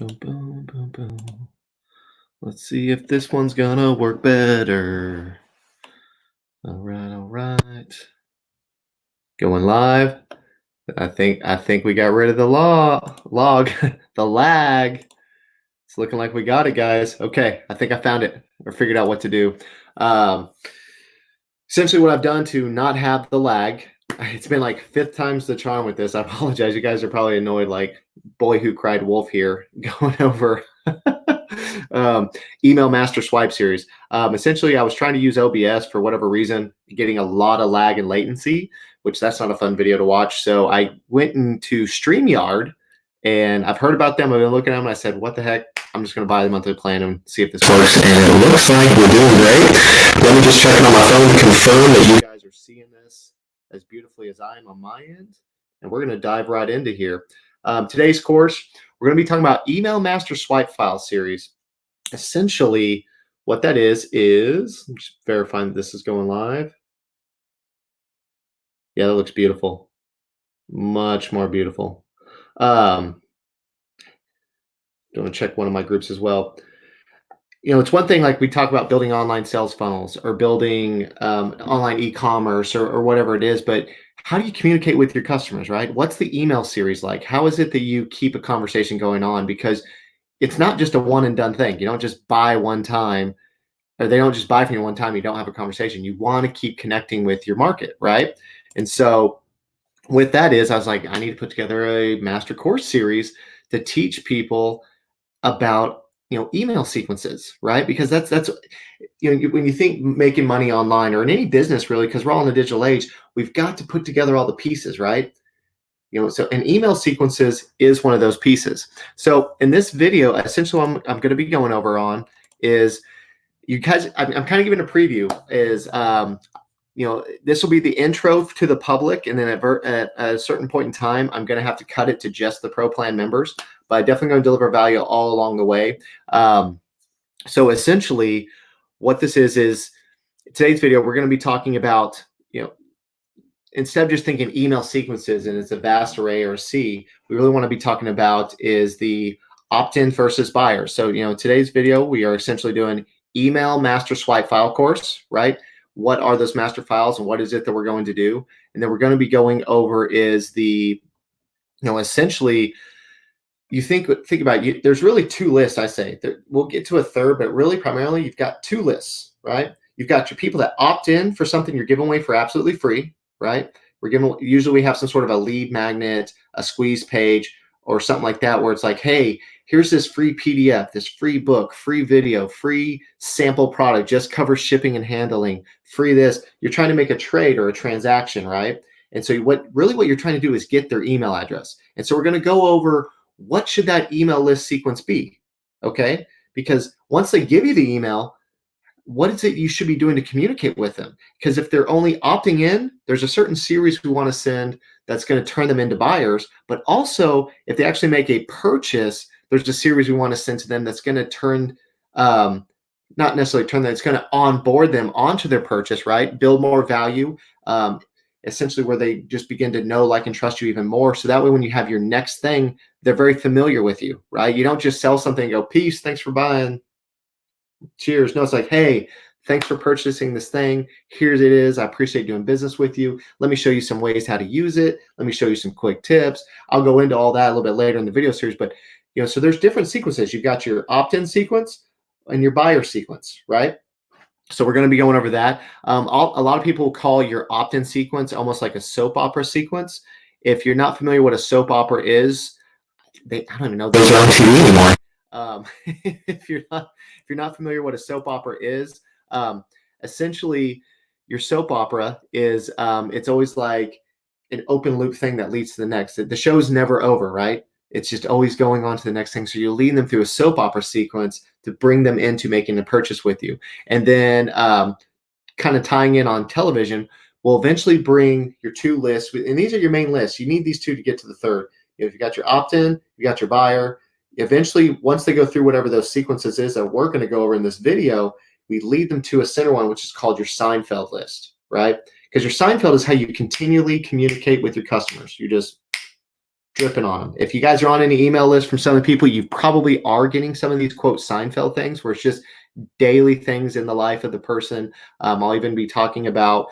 Boom, boom, boom, boom. Let's see if this one's gonna work better. All right. Going live. I think we got rid of the log, the lag. It's looking like we got it, guys. Okay, I think I found it or figured out what to do. Um, Essentially, what I've done to not have the lag. It's been like fifth time's the charm with this. I apologize. You guys are probably annoyed, like boy who cried wolf here, going over um, email master swipe series. Essentially, I was trying to use OBS for whatever reason, getting a lot of lag and latency, which that's not a fun video to watch. So I went into StreamYard, and I've heard about them. I've been looking at them, and I said, what the heck? I'm just going to buy the monthly plan and see if this works. And it looks like we're doing great. Let me just check it on my phone to confirm that you guys are seeing this as beautifully as I am on my end. And we're going to dive right into here. Today's course, we're going to be talking about email master swipe file series. Essentially, what that is I'm just verifying that this is going live. Yeah, that looks beautiful. Much more beautiful. Going to check one of my groups as well. You know, it's one thing like we talk about building online sales funnels or building online e-commerce or whatever it is, but how do you communicate with your customers, right? What's the email series like? How is it that you keep a conversation going on? Because it's not just a one and done thing. You don't just buy one time, or they don't just buy from you one time. You don't have a conversation. You want to keep connecting with your market, right? And so with that I was like, I need to put together a master course series to teach people about email sequences, right? Because that's when you think making money online or in any business really, because we're all in the digital age, we've got to put together all the pieces, right? So and email sequences is one of those pieces. So in this video, essentially what I'm going to be going over on is you guys. I'm kind of giving a preview. Is this will be the intro to the public, and then at a certain point in time, I'm going to have to cut it to just the Pro Plan members. But I'm definitely going to deliver value all along the way. So essentially, what this is today's video, we're going to be talking about, instead of just thinking email sequences and it's a vast array or a sea, we really want to be talking about is the opt-in versus buyer. So, today's video, we are essentially doing email master swipe file course, right? What are those master files and what is it that we're going to do? And then we're going to be going over is the, essentially, you think about it, there's really two lists, I say. We'll get to a third, but really primarily you've got two lists, right? You've got your people that opt in for something you're giving away for absolutely free, right? Usually we have some sort of a lead magnet, a squeeze page, or something like that, where it's like, hey, here's this free PDF, this free book, free video, free sample product, just covers shipping and handling, free this. You're trying to make a trade or a transaction, right? And so what you're trying to do is get their email address. And so we're going to go over what should that email list sequence be, okay? Because once they give you the email, what is it you should be doing to communicate with them? Because if they're only opting in, there's a certain series we want to send that's going to turn them into buyers. But also, if they actually make a purchase, there's a series we want to send to them that's going to turn, not necessarily turn them, it's going to onboard them onto their purchase, right? Build more value, essentially where they just begin to know, like, and trust you even more. So that way, when you have your next thing, they're very familiar with you, right? You don't just sell something and go, peace, thanks for buying, cheers. No, it's like, hey, thanks for purchasing this thing. Here it is. I appreciate doing business with you. Let me show you some ways how to use it. Let me show you some quick tips. I'll go into all that a little bit later in the video series, but so there's different sequences. You've got your opt-in sequence and your buyer sequence, right? So we're going to be going over that. A lot of people call your opt-in sequence almost like a soap opera sequence. If you're not familiar what a soap opera is, I don't even know those are on TV anymore. If you're not familiar what a soap opera is, essentially your soap opera is it's always like an open loop thing that leads to the next. The show's never over, right? It's just always going on to the next thing. So you're leading them through a soap opera sequence to bring them into making a purchase with you. And then kind of tying in on television, we'll eventually bring your two lists. And these are your main lists. You need these two to get to the third. If you got your opt-in, you got your buyer. Eventually, once they go through whatever those sequences is that we're going to go over in this video, we lead them to a center one, which is called your Seinfeld list, right? Because your Seinfeld is how you continually communicate with your customers. You just ripping on them. If you guys are on any email list from some of the people, you probably are getting some of these quote Seinfeld things where it's just daily things in the life of the person. I'll even be talking about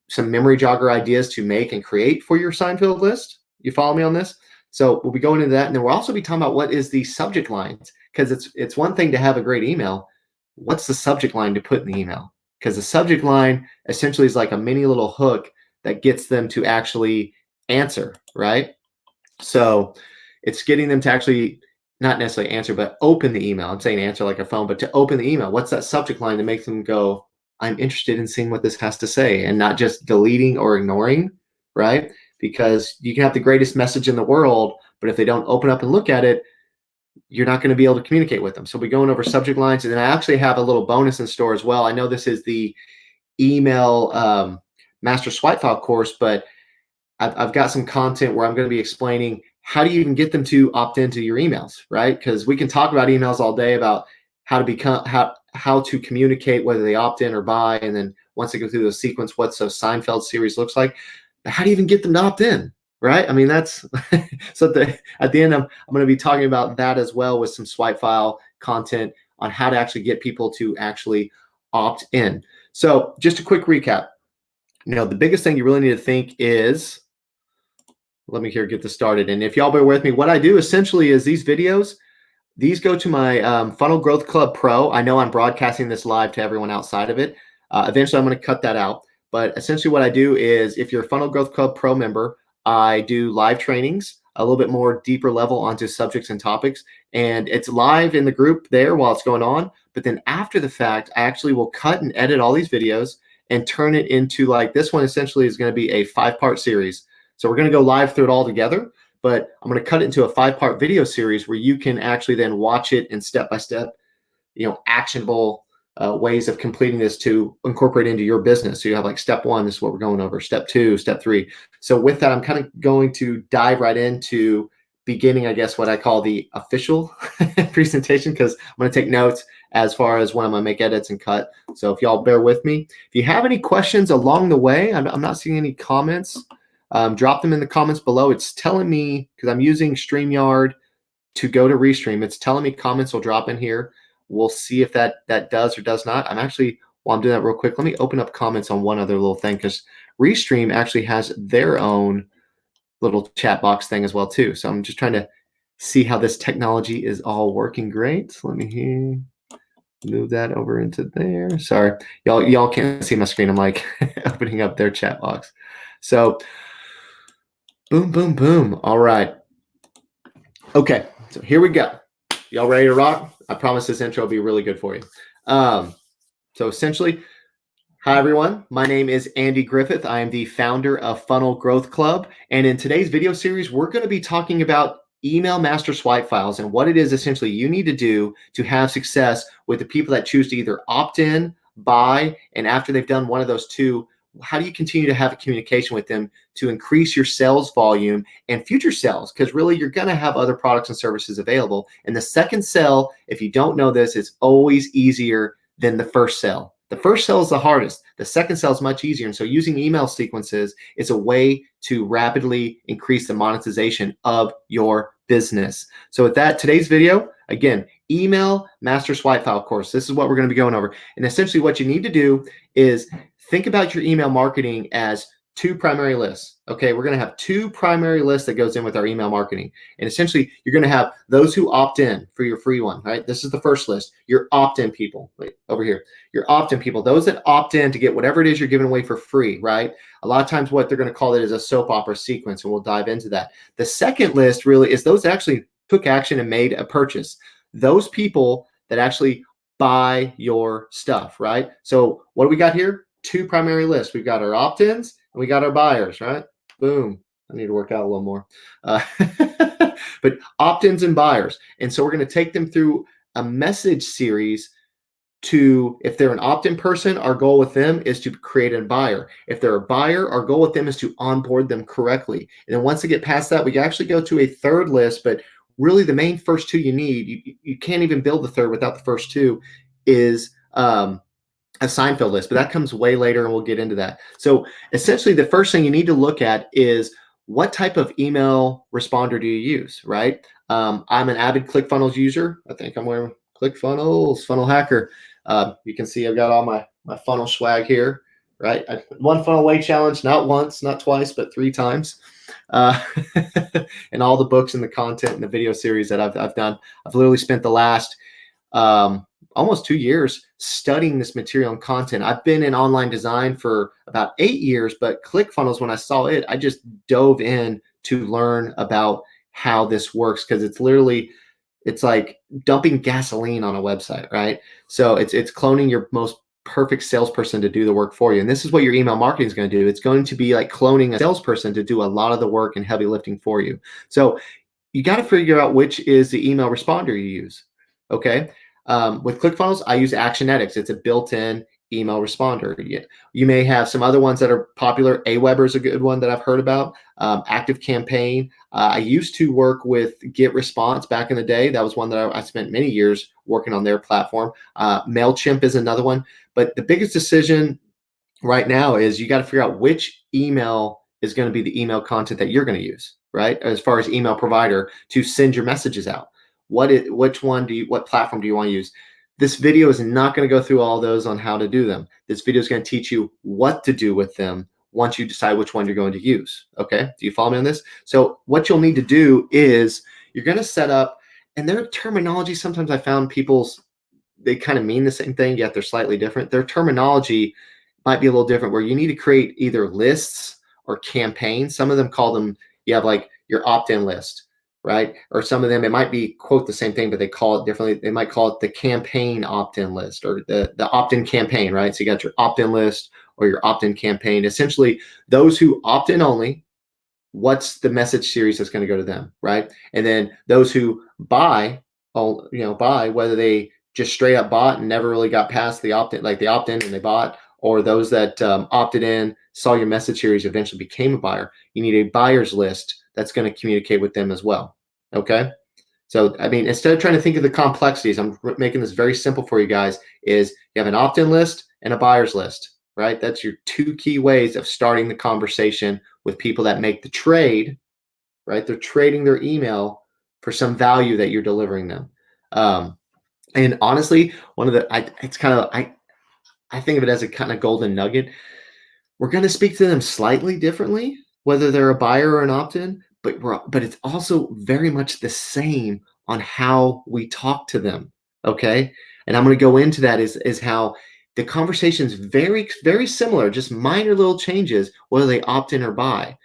some memory jogger ideas to make and create for your Seinfeld list. You follow me on this? So we'll be going into that. And then we'll also be talking about what is the subject lines, because it's one thing to have a great email. What's the subject line to put in the email? Because the subject line essentially is like a mini little hook that gets them to actually answer, right? So it's getting them to actually not necessarily answer, but open the email. I'm saying answer like a phone, but to open the email. What's that subject line to make them go, I'm interested in seeing what this has to say, and not just deleting or ignoring, right? Because you can have the greatest message in the world, but if they don't open up and look at it, you're not going to be able to communicate with them. So we're going over subject lines, and then I actually have a little bonus in store as well. I know this is the email master swipe file course, but I've got some content where I'm going to be explaining how do you even get them to opt into your emails, right? Because we can talk about emails all day about how to communicate, whether they opt in or buy, and then once they go through the sequence, what so Seinfeld series looks like. But how do you even get them to opt in, right? I mean, that's so at the end, I'm going to be talking about that as well with some swipe file content on how to actually get people to actually opt in. So just a quick recap. The biggest thing you really need to think is, let me get this started. And if y'all bear with me, what I do essentially is these videos, these go to my Funnel Growth Club Pro. I know I'm broadcasting this live to everyone outside of it. Eventually, I'm going to cut that out. But essentially what I do is, if you're a Funnel Growth Club Pro member, I do live trainings, a little bit more deeper level onto subjects and topics. And it's live in the group there while it's going on. But then after the fact, I actually will cut and edit all these videos and turn it into, like, this one essentially is going to be a 5-part series. So we're going to go live through it all together, but I'm going to cut it into a 5-part video series where you can actually then watch it in step-by-step, actionable ways of completing this to incorporate into your business. So you have like step 1, this is what we're going over, step 2, step 3. So with that, I'm kind of going to dive right into beginning, I guess, what I call the official presentation, because I'm going to take notes as far as when I'm going to make edits and cut. So if y'all bear with me, if you have any questions along the way, I'm not seeing any comments. Drop them in the comments below. It's telling me, because I'm using StreamYard to go to Restream, it's telling me comments will drop in here. We'll see if that does or does not. While I'm doing that real quick, let me open up comments on one other little thing, because Restream actually has their own little chat box thing as well too. So I'm just trying to see how this technology is all working great. Let me move that over into there. Sorry, y'all can't see my screen. I'm like opening up their chat box. So boom, boom, boom. All right. Okay, so here we go. Y'all ready to rock? I promise this intro will be really good for you. So essentially, hi everyone. My name is Andy Griffith. I am the founder of Funnel Growth Club. And in today's video series, we're going to be talking about email master swipe files and what it is essentially you need to do to have success with the people that choose to either opt in, buy, and after they've done one of those two, how do you continue to have a communication with them to increase your sales volume and future sales? Because really, you're going to have other products and services available. And the second sell, if you don't know this, is always easier than the first sell. The first sell is the hardest. The second sell is much easier. And so using email sequences is a way to rapidly increase the monetization of your business. So with that, today's video, again, email master swipe file course. This is what we're going to be going over. And essentially what you need to do is think about your email marketing as 2 primary lists. Okay, we're going to have 2 primary lists that goes in with our email marketing. And essentially, you're going to have those who opt in for your free one, right? This is the first list. Your opt-in people, wait, over here. Your opt-in people, those that opt in to get whatever it is you're giving away for free, right? A lot of times what they're going to call it is a soap opera sequence, and we'll dive into that. The second list really is those that actually took action and made a purchase. Those people that actually buy your stuff, right? So what do we got here? 2 primary lists. We've got our opt-ins and we got our buyers, right? Boom. I need to work out a little more. But opt-ins and buyers. And so we're going to take them through a message series to, if they're an opt-in person, our goal with them is to create a buyer. If they're a buyer, our goal with them is to onboard them correctly. And then once they get past that, we can actually go to a third list, but really the main first 2 you need, you can't even build the third without the first 2, is a Seinfeld list, but that comes way later and we'll get into that. So essentially the first thing you need to look at is what type of email responder do you use, right? I'm an avid ClickFunnels user. I think I'm wearing ClickFunnels, Funnel Hacker. You can see I've got all my funnel swag here, right? I won Funnel Way Challenge, not once, not twice, but 3 times. Uh, and all the books and the content and the video series that I've done. I've literally spent the last almost 2 years studying this material and content. I've been in online design for about 8 years, but ClickFunnels, when I saw it, I just dove in to learn about how this works, because it's like dumping gasoline on a website, right? So it's cloning your most perfect salesperson to do the work for you. And this is what your email marketing is going to do. It's going to be like cloning a salesperson to do a lot of the work and heavy lifting for you. So you got to figure out which is the email responder you use. Okay. With ClickFunnels, I use Actionetics. It's a built-in email responder. You may have some other ones that are popular. Aweber is a good one that I've heard about. ActiveCampaign. I used to work with GetResponse back in the day. That was one that I spent many years working on their platform. MailChimp is another one. But the biggest decision right now is you got to figure out which email is going to be the email content that you're going to use, right? As far as email provider to send your messages out. What platform do you want to use? This video is not going to go through all those on how to do them. This video is going to teach you what to do with them once you decide which one you're going to use. Okay, do you follow me on this? So what you'll need to do is you're going to set up, and their terminology, sometimes I found they kind of mean the same thing, yet they're slightly different. Their terminology might be a little different, where you need to create either lists or campaigns. Some of them call them, you have like your opt-in list, right? Or some of them, it might be quote the same thing, but they call it differently. They might call it the campaign opt-in list, or the opt-in campaign, right? So you got your opt-in list or your opt-in campaign. Essentially, those who opt in only, what's the message series that's going to go to them, right? And then those who buy, whether they just straight up bought and never really got past the opt-in, like they opt-in and they bought, or those that opted in, saw your message series, eventually became a buyer. You need a buyer's list that's going to communicate with them as well. Okay. So, I mean, instead of trying to think of the complexities, I'm making this very simple for you guys, is you have an opt-in list and a buyer's list, right? That's your 2 key ways of starting the conversation with people that make the trade, right? They're trading their email for some value that you're delivering them. And honestly, I think of it as a kind of golden nugget. We're going to speak to them slightly differently, whether they're a buyer or an opt-in, but it's also very much the same on how we talk to them. Okay. And I'm going to go into that is how the conversation is very, very similar, just minor little changes, whether they opt in or buy,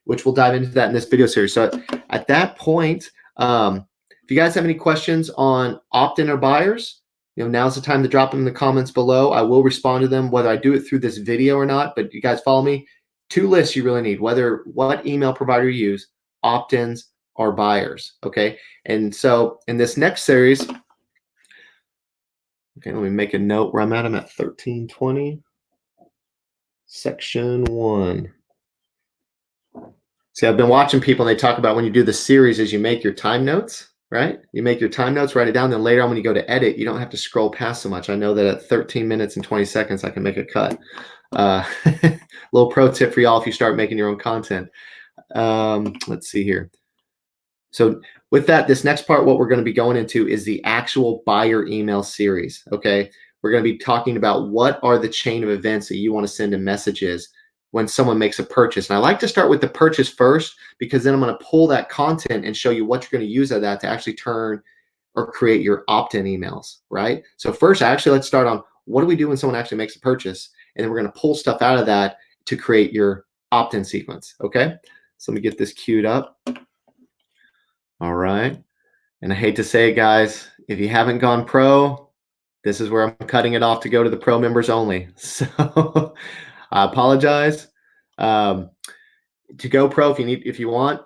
which we'll dive into that in this video series. So at that point, if you guys have any questions on opt-in or buyers, now's the time to drop them in the comments below. I will respond to them, whether I do it through this video or not. But you guys follow me. 2 lists you really need, what email provider you use, opt-ins or buyers. Okay. And so in this next series, okay, let me make a note where I'm at. I'm at 1320, section 1. See, I've been watching people, and they talk about when you do the series is you make your time notes, right? You make your time notes, write it down. Then later on when you go to edit, you don't have to scroll past so much. I know that at 13 minutes and 20 seconds, I can make a cut. Little pro tip for y'all if you start making your own content. Let's see here. So with that, this next part, what we're going to be going into is the actual buyer email series. Okay. We're going to be talking about what are the chain of events that you want to send in messages when someone makes a purchase. And I like to start with the purchase first, because then I'm going to pull that content and show you what you're going to use of that to actually turn or create your opt-in emails, right? So first, let's start on what do we do when someone actually makes a purchase? And then we're going to pull stuff out of that to create your opt-in sequence, okay? So let me get this queued up. All right. And I hate to say it, guys, if you haven't gone pro, this is where I'm cutting it off to go to the pro members only. So I apologize. To go pro, if you want,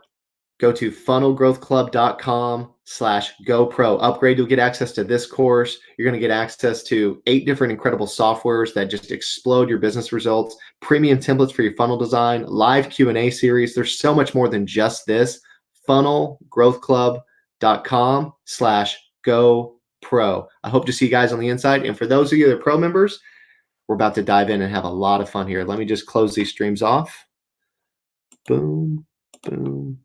go to funnelgrowthclub.com/GoPro. Upgrade, you'll get access to this course. You're going to get access to 8 different incredible softwares that just explode your business results, premium templates for your funnel design, live Q&A series. There's so much more than just this. funnelgrowthclub.com/GoPro. I hope to see you guys on the inside. And for those of you that are pro members, we're about to dive in and have a lot of fun here. Let me just close these streams off. Boom, boom.